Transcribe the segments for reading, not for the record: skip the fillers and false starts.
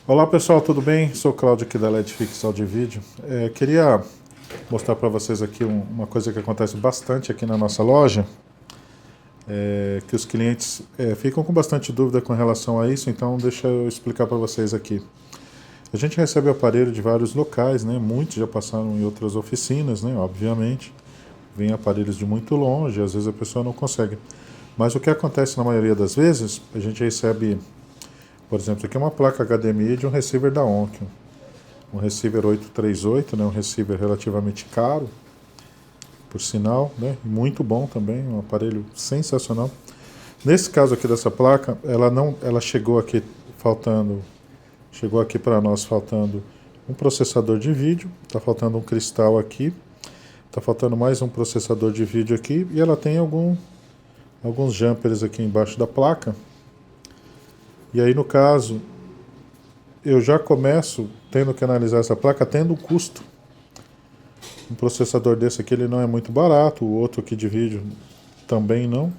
Olá pessoal, tudo bem? Sou o Cláudio aqui da Ledfix Áudio e Vídeo. Queria mostrar para vocês aqui uma coisa que acontece bastante aqui na nossa loja, que os clientes ficam com bastante dúvida com relação a isso, então deixa eu explicar para vocês aqui. A gente recebe aparelho de vários locais, né? Muitos já passaram em outras oficinas, né? Obviamente. Vem aparelhos de muito longe, às vezes a pessoa não consegue. Mas o que acontece na maioria das vezes, a gente recebe, por exemplo, aqui é uma placa HDMI de um receiver da Onkyo. Um receiver 838, né? Um receiver relativamente caro, por sinal, né? Muito bom também, um aparelho sensacional. Nesse caso aqui dessa placa, ela chegou aqui para nós faltando um processador de vídeo, está faltando um cristal aqui, está faltando mais um processador de vídeo aqui, e ela tem alguns jumpers aqui embaixo da placa. E aí, no caso, eu já começo tendo que analisar essa placa tendo um custo. Um processador desse aqui ele não é muito barato, o outro aqui de vídeo também não.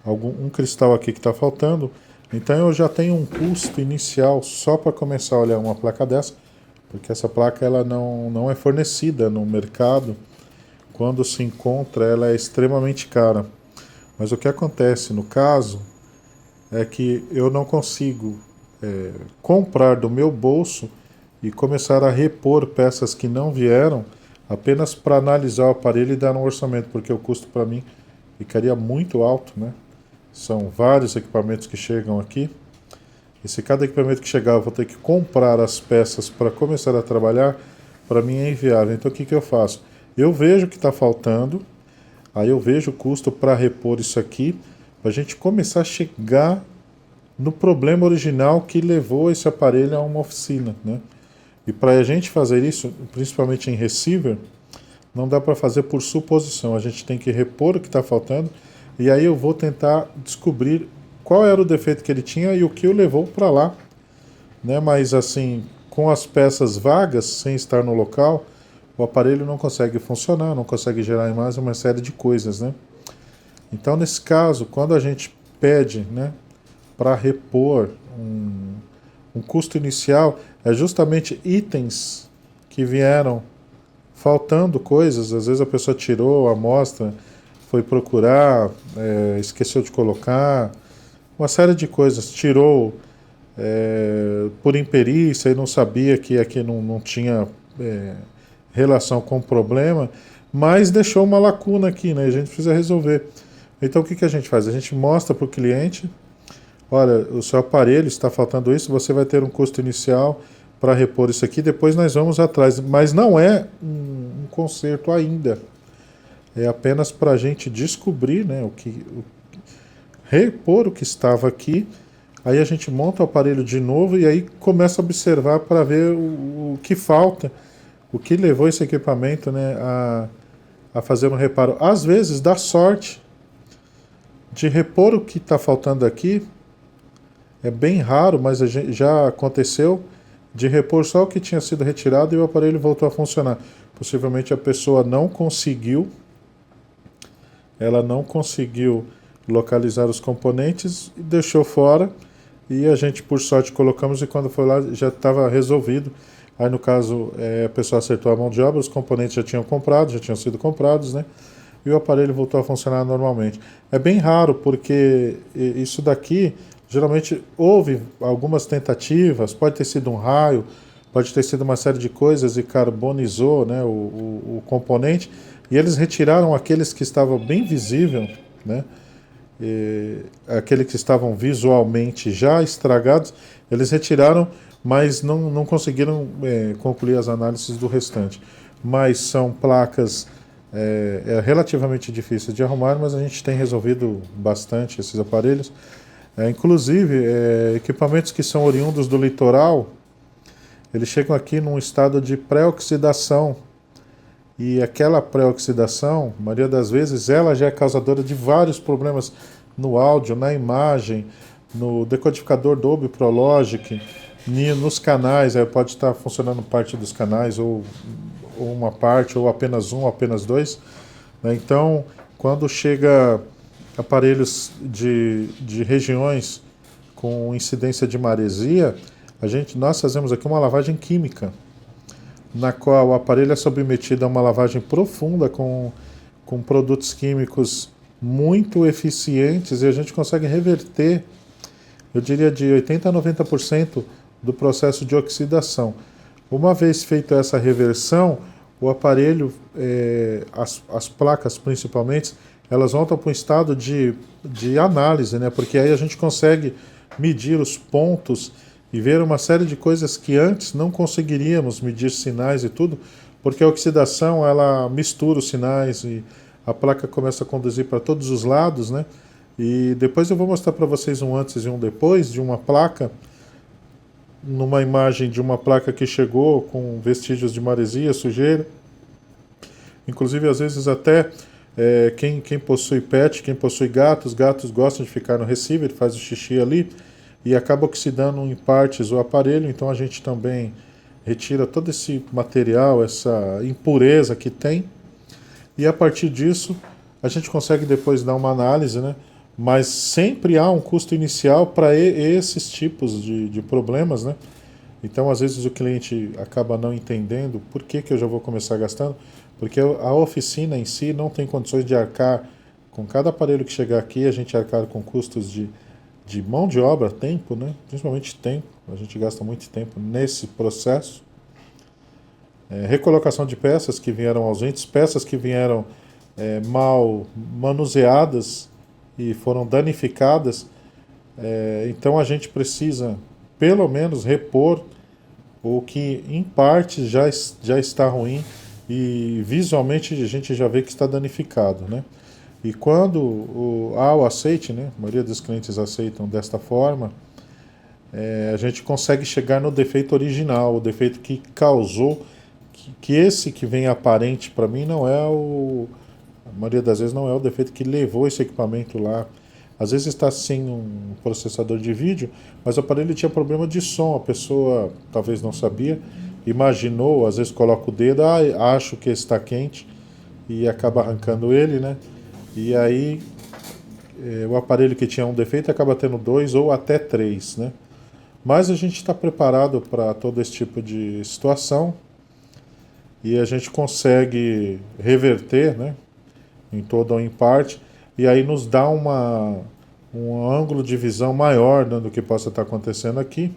Um cristal aqui que está faltando. Então eu já tenho um custo inicial só para começar a olhar uma placa dessa, porque essa placa ela não é fornecida no mercado. Quando se encontra, ela é extremamente cara. Mas o que acontece no caso é que eu não consigo comprar do meu bolso e começar a repor peças que não vieram apenas para analisar o aparelho e dar um orçamento, porque o custo para mim ficaria muito alto, né? São vários equipamentos que chegam aqui, e se cada equipamento que chegar eu vou ter que comprar as peças para começar a trabalhar, para mim é inviável. Então o que eu faço? Eu vejo o que está faltando, aí eu vejo o custo para repor isso aqui, para a gente começar a chegar no problema original que levou esse aparelho a uma oficina, né? E para a gente fazer isso, principalmente em receiver, não dá para fazer por suposição. A gente tem que repor o que está faltando, e aí eu vou tentar descobrir qual era o defeito que ele tinha e o que o levou para lá, né? Mas assim, com as peças vagas, sem estar no local, o aparelho não consegue funcionar, não consegue gerar imagem, uma série de coisas, né? Então, nesse caso, quando a gente pede, né, para repor um custo inicial, é justamente itens que vieram faltando coisas. Às vezes a pessoa tirou a amostra, foi procurar, esqueceu de colocar, uma série de coisas, tirou por imperícia e não sabia que aqui não tinha relação com o problema, mas deixou uma lacuna aqui, né? A gente precisa resolver. Então o que a gente faz? A gente mostra para o cliente: olha, o seu aparelho está faltando isso, você vai ter um custo inicial para repor isso aqui, depois nós vamos atrás. Mas não é um conserto ainda. É apenas para a gente descobrir, né, repor o que estava aqui. Aí a gente monta o aparelho de novo e aí começa a observar para ver o que falta, o que levou esse equipamento, né, a fazer um reparo. Às vezes dá sorte de repor o que está faltando aqui. É bem raro, mas já aconteceu de repor só o que tinha sido retirado e o aparelho voltou a funcionar. Possivelmente a pessoa ela não conseguiu localizar os componentes e deixou fora, e a gente por sorte colocamos, e quando foi lá já estava resolvido. Aí no caso a pessoa acertou a mão de obra, os componentes já tinham sido comprados, né? E o aparelho voltou a funcionar normalmente. É bem raro, porque isso daqui, geralmente houve algumas tentativas, pode ter sido um raio, pode ter sido uma série de coisas e carbonizou, né, o componente, e eles retiraram aqueles que estavam bem visíveis, né, aqueles que estavam visualmente já estragados, eles retiraram, mas não conseguiram concluir as análises do restante. Mas são placas relativamente difíceis de arrumar, mas a gente tem resolvido bastante esses aparelhos. Inclusive, equipamentos que são oriundos do litoral, eles chegam aqui num estado de pré-oxidação. E aquela pré-oxidação, a maioria das vezes, ela já é causadora de vários problemas no áudio, na imagem, no decodificador Dolby Pro Logic, nos canais. Pode estar funcionando parte dos canais, ou uma parte, ou apenas um, apenas dois, né? Então, quando chega aparelhos de regiões com incidência de maresia, Nós fazemos aqui uma lavagem química, na qual o aparelho é submetido a uma lavagem profunda com produtos químicos muito eficientes, e a gente consegue reverter, eu diria, de 80% a 90% do processo de oxidação. Uma vez feita essa reversão, o aparelho, as placas principalmente, elas voltam para um estado de análise, né? Porque aí a gente consegue medir os pontos e ver uma série de coisas que antes não conseguiríamos medir, sinais e tudo, porque a oxidação, ela mistura os sinais e a placa começa a conduzir para todos os lados, né? E depois eu vou mostrar para vocês um antes e um depois de uma placa, numa imagem de uma placa que chegou com vestígios de maresia, sujeira. Inclusive, às vezes até quem possui pet, quem possui gatos gostam de ficar no receiver, faz o xixi ali e acaba oxidando em partes o aparelho, então a gente também retira todo esse material, essa impureza que tem, e a partir disso a gente consegue depois dar uma análise, né? Mas sempre há um custo inicial para esses tipos de problemas, né? Então, às vezes, o cliente acaba não entendendo por que eu já vou começar gastando, porque a oficina em si não tem condições de arcar com cada aparelho que chegar aqui, a gente arcar com custos de mão de obra, tempo, né? Principalmente tempo, a gente gasta muito tempo nesse processo. Recolocação de peças que vieram ausentes, peças que vieram mal manuseadas e foram danificadas, então a gente precisa pelo menos repor o que em parte já está ruim e visualmente a gente já vê que está danificado, né? E quando há o aceite, né? A maioria dos clientes aceitam desta forma, a gente consegue chegar no defeito original, o defeito que causou, que esse que vem aparente para mim não é a maioria das vezes não é o defeito que levou esse equipamento lá. Às vezes está sem um processador de vídeo, mas o aparelho tinha problema de som, a pessoa talvez não sabia, imaginou, às vezes coloca o dedo, acho que está quente, e acaba arrancando ele, né? E aí o aparelho que tinha um defeito acaba tendo 2 ou até 3, né? Mas a gente está preparado para todo esse tipo de situação e a gente consegue reverter, né? Em todo ou em parte, e aí nos dá um ângulo de visão maior, né, do que possa estar acontecendo aqui.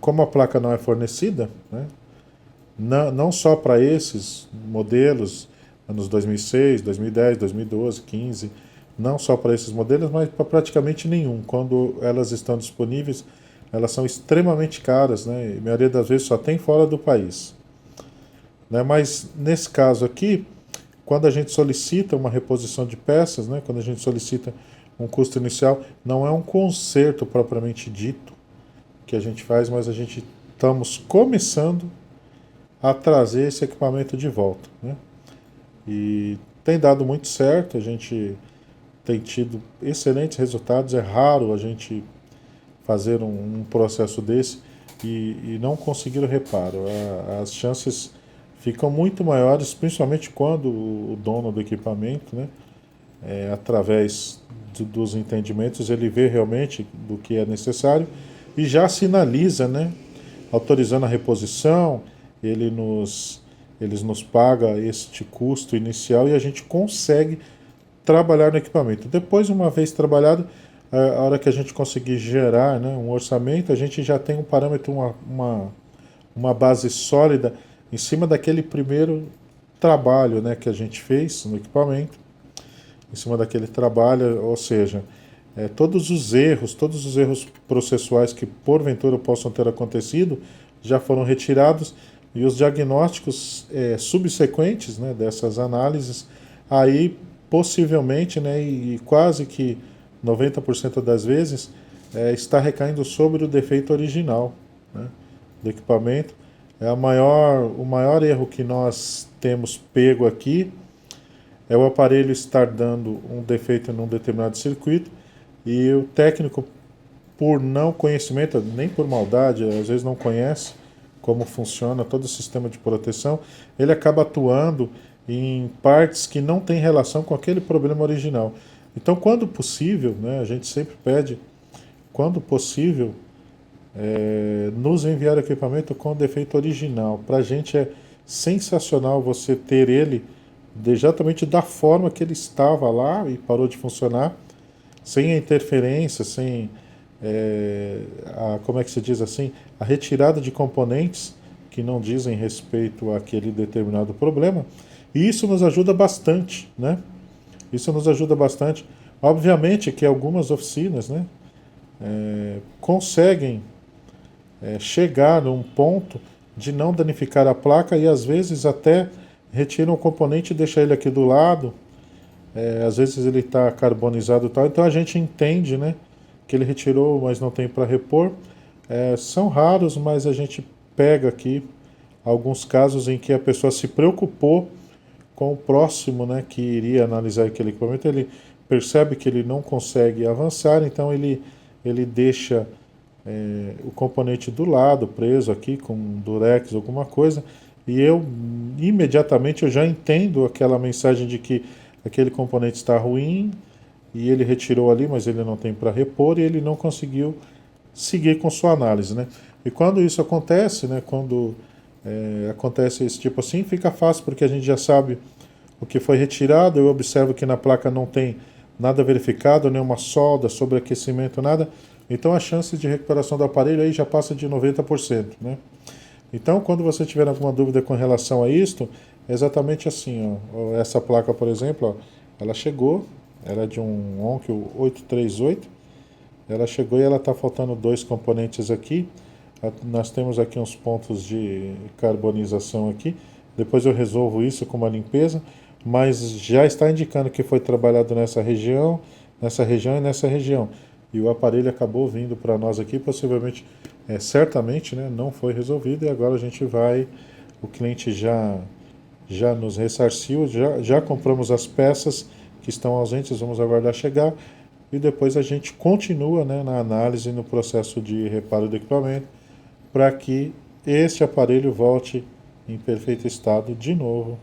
Como a placa não é fornecida, né, não só para esses modelos, anos 2006, 2010, 2012, 15, não só para esses modelos, mas para praticamente nenhum. Quando elas estão disponíveis, elas são extremamente caras, né, e a maioria das vezes só tem fora do país. Né, mas nesse caso aqui, quando a gente solicita uma reposição de peças, né, quando a gente solicita um custo inicial, não é um conserto propriamente dito que a gente faz, mas a gente estamos começando a trazer esse equipamento de volta, né? E tem dado muito certo, a gente tem tido excelentes resultados, é raro a gente fazer um processo desse e não conseguir o reparo. As chances ficam muito maiores, principalmente quando o dono do equipamento, né, através dos entendimentos, ele vê realmente do que é necessário e já sinaliza, né, autorizando a reposição, eles nos paga este custo inicial e a gente consegue trabalhar no equipamento. Depois, uma vez trabalhado, a hora que a gente conseguir gerar, né, um orçamento, a gente já tem um parâmetro, uma base sólida em cima daquele primeiro trabalho, né, que a gente fez no equipamento, em cima daquele trabalho, ou seja, todos os erros processuais que porventura possam ter acontecido já foram retirados e os diagnósticos subsequentes, né, dessas análises, aí possivelmente, né, e quase que 90% das vezes, está recaindo sobre o defeito original, né, do equipamento. O maior erro que nós temos pego aqui é o aparelho estar dando um defeito num determinado circuito e o técnico, por não conhecimento, nem por maldade, às vezes não conhece como funciona todo o sistema de proteção, ele acaba atuando em partes que não têm relação com aquele problema original. Então, quando possível, né, a gente sempre pede, quando possível, nos enviaram equipamento com defeito original. Para a gente é sensacional você ter ele exatamente da forma que ele estava lá e parou de funcionar, sem a interferência, sem como é que se diz assim, a retirada de componentes que não dizem respeito àquele determinado problema. E isso nos ajuda bastante, né? Isso nos ajuda bastante. Obviamente que algumas oficinas, né, conseguem chegar num ponto de não danificar a placa e às vezes até retiram o componente e deixam ele aqui do lado. Às vezes ele está carbonizado e tal, então a gente entende, né, que ele retirou, mas não tem para repor. São raros, mas a gente pega aqui alguns casos em que a pessoa se preocupou com o próximo, né, que iria analisar aquele equipamento. Ele percebe que ele não consegue avançar, então ele deixa o componente do lado, preso aqui com durex, alguma coisa, e eu imediatamente eu já entendo aquela mensagem de que aquele componente está ruim e ele retirou ali, mas ele não tem para repor e ele não conseguiu seguir com sua análise, né? E quando isso acontece, né, quando acontece esse tipo assim, fica fácil porque a gente já sabe o que foi retirado. Eu observo que na placa não tem nada verificado, nenhuma solda, sobreaquecimento, nada. Então a chance de recuperação do aparelho aí já passa de 90%, né? Então, quando você tiver alguma dúvida com relação a isto, é exatamente assim, ó. Essa placa, por exemplo, ó, ela chegou, ela é de um Onkyo 838, ela chegou e ela está faltando dois componentes aqui. Nós temos aqui uns pontos de carbonização aqui, depois eu resolvo isso com uma limpeza, mas já está indicando que foi trabalhado nessa região e nessa região. E o aparelho acabou vindo para nós aqui, possivelmente, certamente, né, não foi resolvido, e agora a gente vai, o cliente já nos ressarciu, já compramos as peças que estão ausentes, vamos aguardar chegar, e depois a gente continua, né, na análise, no processo de reparo do equipamento, para que este aparelho volte em perfeito estado de novo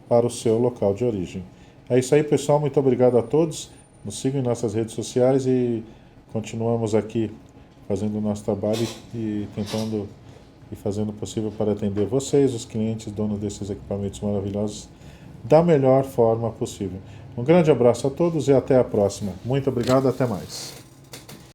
para o seu local de origem. É isso aí, pessoal, muito obrigado a todos. Nos sigam em nossas redes sociais e continuamos aqui fazendo o nosso trabalho e tentando e fazendo o possível para atender vocês, os clientes, donos desses equipamentos maravilhosos, da melhor forma possível. Um grande abraço a todos e até a próxima. Muito obrigado, até mais.